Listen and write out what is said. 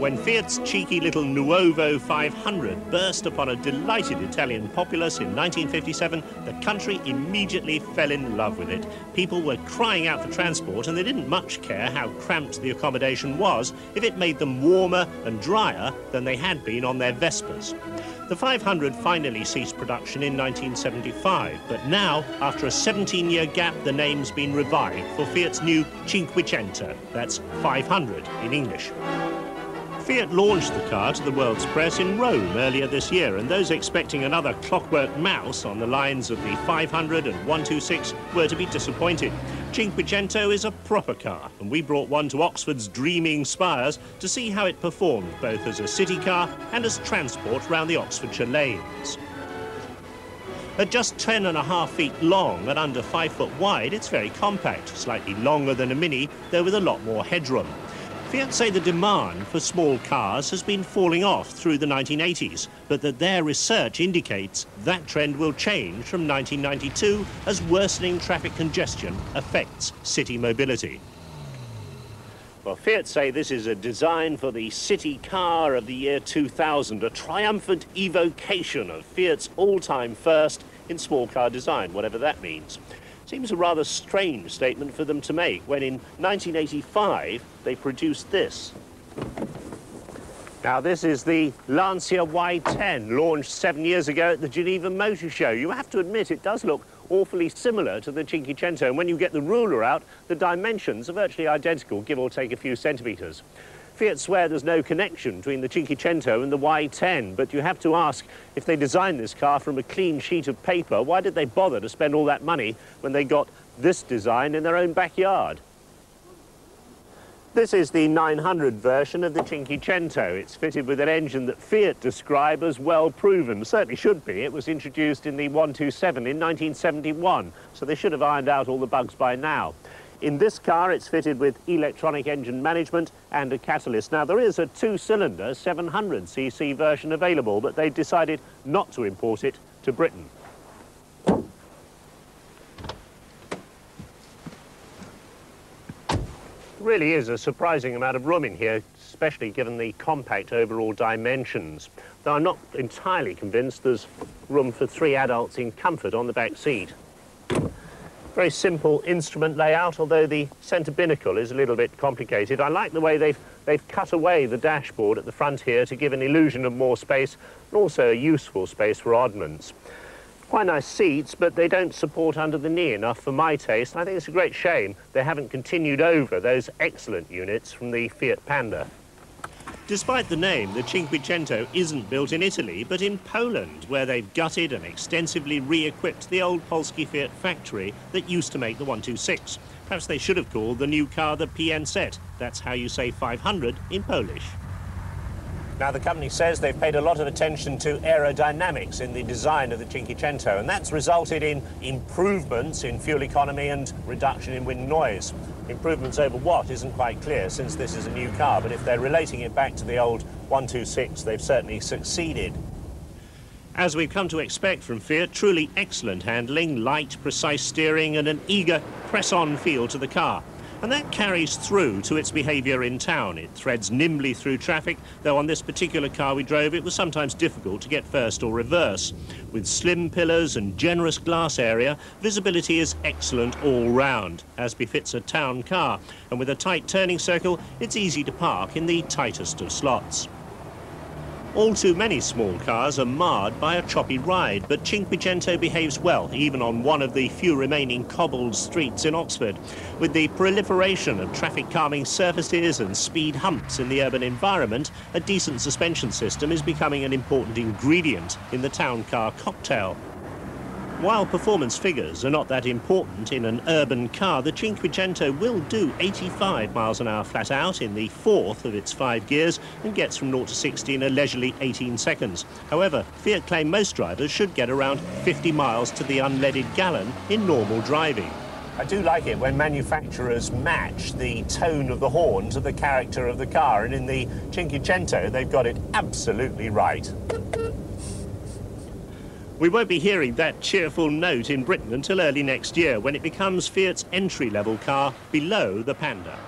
When Fiat's cheeky little Nuovo 500 burst upon a delighted Italian populace in 1957, the country immediately fell in love with it. People were crying out for transport, and they didn't much care how cramped the accommodation was if it made them warmer and drier than they had been on their Vespas. The 500 finally ceased production in 1975, but now, after a 17-year gap, the name's been revived for Fiat's new Cinquecento. That's 500 in English. Fiat launched the car to the world's press in Rome earlier this year, and those expecting another clockwork mouse on the lines of the 500 and 126 were to be disappointed. Cinquecento is a proper car, and we brought one to Oxford's dreaming spires to see how it performed both as a city car and as transport round the Oxfordshire lanes. At just 10.5 feet long and under 5 foot wide, it's very compact, slightly longer than a Mini, though with a lot more headroom. Fiat say the demand for small cars has been falling off through the 1980s, but that their research indicates that trend will change from 1992 as worsening traffic congestion affects city mobility. Well, Fiat say this is a design for the city car of the year 2000, a triumphant evocation of Fiat's all-time first in small car design, whatever that means. Seems a rather strange statement for them to make when in 1985 they produced this. Now this is the Lancia Y10, launched 7 years ago at the Geneva Motor Show. You have to admit it does look awfully similar to the Cinquecento, and when you get the ruler out, the dimensions are virtually identical, give or take a few centimetres. Fiat swear there's no connection between the Cinquecento and the Y10, but you have to ask, if they designed this car from a clean sheet of paper, why did they bother to spend all that money when they got this design in their own backyard? This is the 900 version of the Cinquecento. It's fitted with an engine that Fiat describe as well proven. Certainly should be. It was introduced in the 127 in 1971, so they should have ironed out all the bugs by now. In this car, it's fitted with electronic engine management and a catalyst. Now, there is a two-cylinder 700cc version available, but they decided not to import it to Britain. There really is a surprising amount of room in here, especially given the compact overall dimensions. Though I'm not entirely convinced there's room for 3 adults in comfort on the back seat. Very simple instrument layout, although the centre binnacle is a little bit complicated. I like the way they've cut away the dashboard at the front here to give an illusion of more space, and also a useful space for oddments. Quite nice seats, but they don't support under the knee enough for my taste. I think it's a great shame they haven't continued over those excellent units from the Fiat Panda. Despite the name, the Cinquecento isn't built in Italy, but in Poland, where they've gutted and extensively re-equipped the old Polski Fiat factory that used to make the 126. Perhaps they should have called the new car the 500. That's how you say 500 in Polish. Now, the company says they've paid a lot of attention to aerodynamics in the design of the Cinquecento, and that's resulted in improvements in fuel economy and reduction in wind noise. Improvements over what isn't quite clear, since this is a new car, but if they're relating it back to the old 126, they've certainly succeeded. As we've come to expect from Fiat, truly excellent handling, light, precise steering, and an eager, press-on feel to the car. And that carries through to its behaviour in town. It threads nimbly through traffic, though on this particular car we drove it was sometimes difficult to get first or reverse. With slim pillars and generous glass area, visibility is excellent all round, as befits a town car. And with a tight turning circle, it's easy to park in the tightest of slots. All too many small cars are marred by a choppy ride, but Cinquecento behaves well, even on one of the few remaining cobbled streets in Oxford. With the proliferation of traffic-calming surfaces and speed humps in the urban environment, a decent suspension system is becoming an important ingredient in the town car cocktail. While performance figures are not that important in an urban car, the Cinquecento will do 85 miles an hour flat out in the 4th of its 5 gears and gets from 0 to 60 in a leisurely 18 seconds. However, Fiat claim most drivers should get around 50 miles to the unleaded gallon in normal driving. I do like it when manufacturers match the tone of the horn to the character of the car, and in the Cinquecento they've got it absolutely right. We won't be hearing that cheerful note in Britain until early next year, when it becomes Fiat's entry-level car below the Panda.